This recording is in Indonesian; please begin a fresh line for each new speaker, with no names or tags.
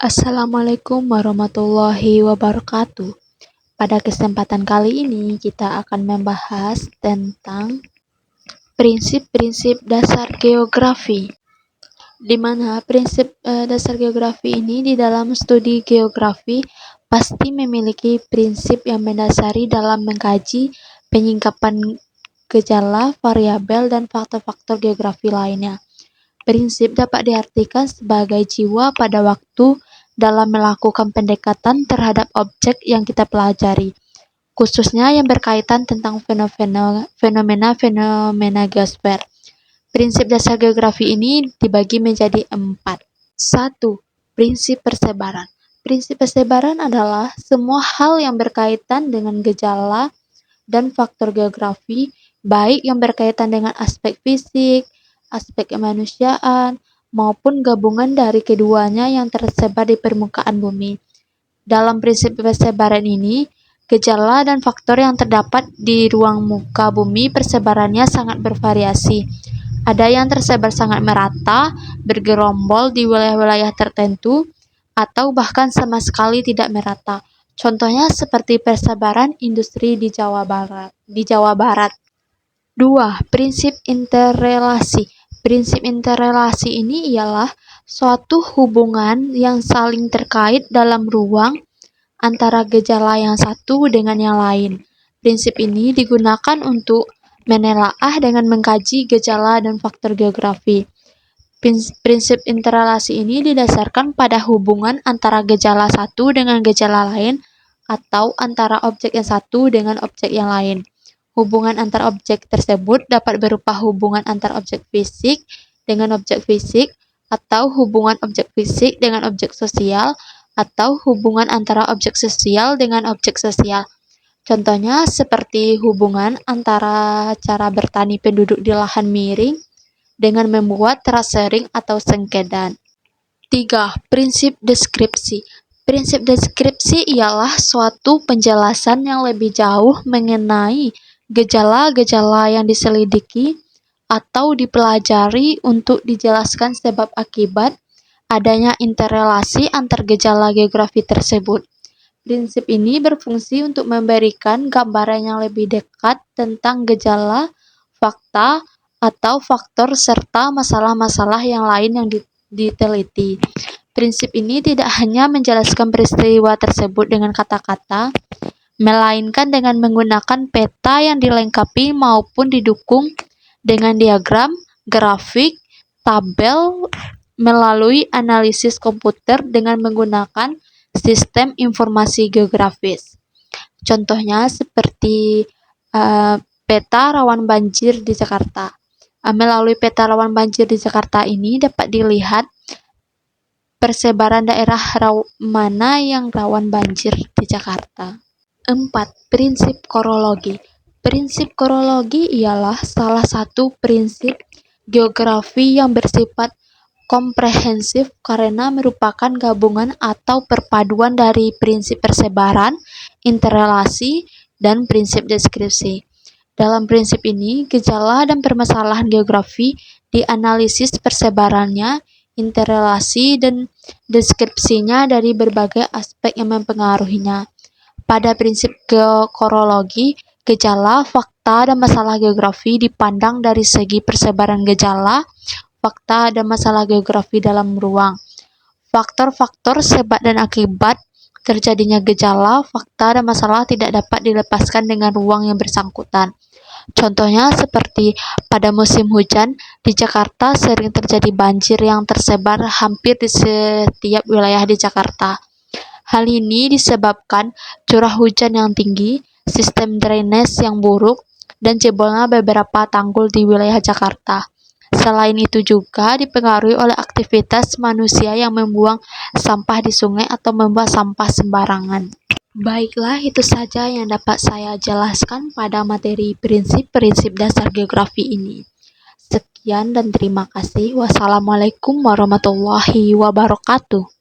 Assalamualaikum warahmatullahi wabarakatuh. Pada kesempatan kali ini kita akan membahas tentang prinsip-prinsip dasar geografi. Di mana prinsip dasar geografi ini di dalam studi geografi pasti memiliki prinsip yang mendasari dalam mengkaji penyingkapan gejala, variabel, dan faktor-faktor geografi lainnya. Prinsip dapat diartikan sebagai jiwa pada waktu dalam melakukan pendekatan terhadap objek yang kita pelajari, khususnya yang berkaitan tentang fenomena-fenomena geosfer. Prinsip dasar geografi ini dibagi menjadi 4. 1. Prinsip persebaran. Prinsip persebaran adalah semua hal yang berkaitan dengan gejala dan faktor geografi, baik yang berkaitan dengan aspek fisik, aspek kemanusiaan, maupun gabungan dari keduanya yang tersebar di permukaan bumi. Dalam prinsip persebaran ini, gejala dan faktor yang terdapat di ruang muka bumi persebarannya sangat bervariasi. Ada yang tersebar sangat merata, bergerombol di wilayah-wilayah tertentu, atau bahkan sama sekali tidak merata. Contohnya seperti persebaran industri di Jawa Barat. 2. Prinsip interrelasi. Prinsip interrelasi ini ialah suatu hubungan yang saling terkait dalam ruang antara gejala yang satu dengan yang lain. Prinsip ini digunakan untuk menelaah dengan mengkaji gejala dan faktor geografi. Prinsip interrelasi ini didasarkan pada hubungan antara gejala satu dengan gejala lain atau antara objek yang satu dengan objek yang lain. Hubungan antar objek tersebut dapat berupa hubungan antar objek fisik dengan objek fisik, atau hubungan objek fisik dengan objek sosial, atau hubungan antara objek sosial dengan objek sosial. Contohnya seperti hubungan antara cara bertani penduduk di lahan miring dengan membuat terasering atau sengkedan. 3. Prinsip deskripsi. Prinsip deskripsi ialah suatu penjelasan yang lebih jauh mengenai gejala-gejala yang diselidiki atau dipelajari untuk dijelaskan sebab akibat adanya interrelasi antar gejala geografi tersebut. Prinsip ini berfungsi untuk memberikan gambaran yang lebih dekat tentang gejala, fakta, atau faktor serta masalah-masalah yang lain yang diteliti. Prinsip ini tidak hanya menjelaskan peristiwa tersebut dengan kata-kata, melainkan dengan menggunakan peta yang dilengkapi maupun didukung dengan diagram, grafik, tabel, melalui analisis komputer dengan menggunakan sistem informasi geografis. Contohnya seperti peta rawan banjir di Jakarta. Melalui peta rawan banjir di Jakarta ini dapat dilihat persebaran daerah mana yang rawan banjir di Jakarta. 4. Prinsip korologi. Prinsip korologi ialah salah satu prinsip geografi yang bersifat komprehensif karena merupakan gabungan atau perpaduan dari prinsip persebaran, interrelasi, dan prinsip deskripsi. Dalam prinsip ini, gejala dan permasalahan geografi dianalisis persebarannya, interrelasi, dan deskripsinya dari berbagai aspek yang mempengaruhinya. Pada prinsip korologi, gejala, fakta, dan masalah geografi dipandang dari segi persebaran gejala, fakta, dan masalah geografi dalam ruang. Faktor-faktor sebab dan akibat terjadinya gejala, fakta, dan masalah tidak dapat dilepaskan dengan ruang yang bersangkutan. Contohnya seperti pada musim hujan, di Jakarta sering terjadi banjir yang tersebar hampir di setiap wilayah di Jakarta. Hal ini disebabkan curah hujan yang tinggi, sistem drainase yang buruk, dan jebolnya beberapa tanggul di wilayah Jakarta. Selain itu juga dipengaruhi oleh aktivitas manusia yang membuang sampah di sungai atau membuang sampah sembarangan. Baiklah, itu saja yang dapat saya jelaskan pada materi prinsip-prinsip dasar geografi ini. Sekian dan terima kasih. Wassalamualaikum warahmatullahi wabarakatuh.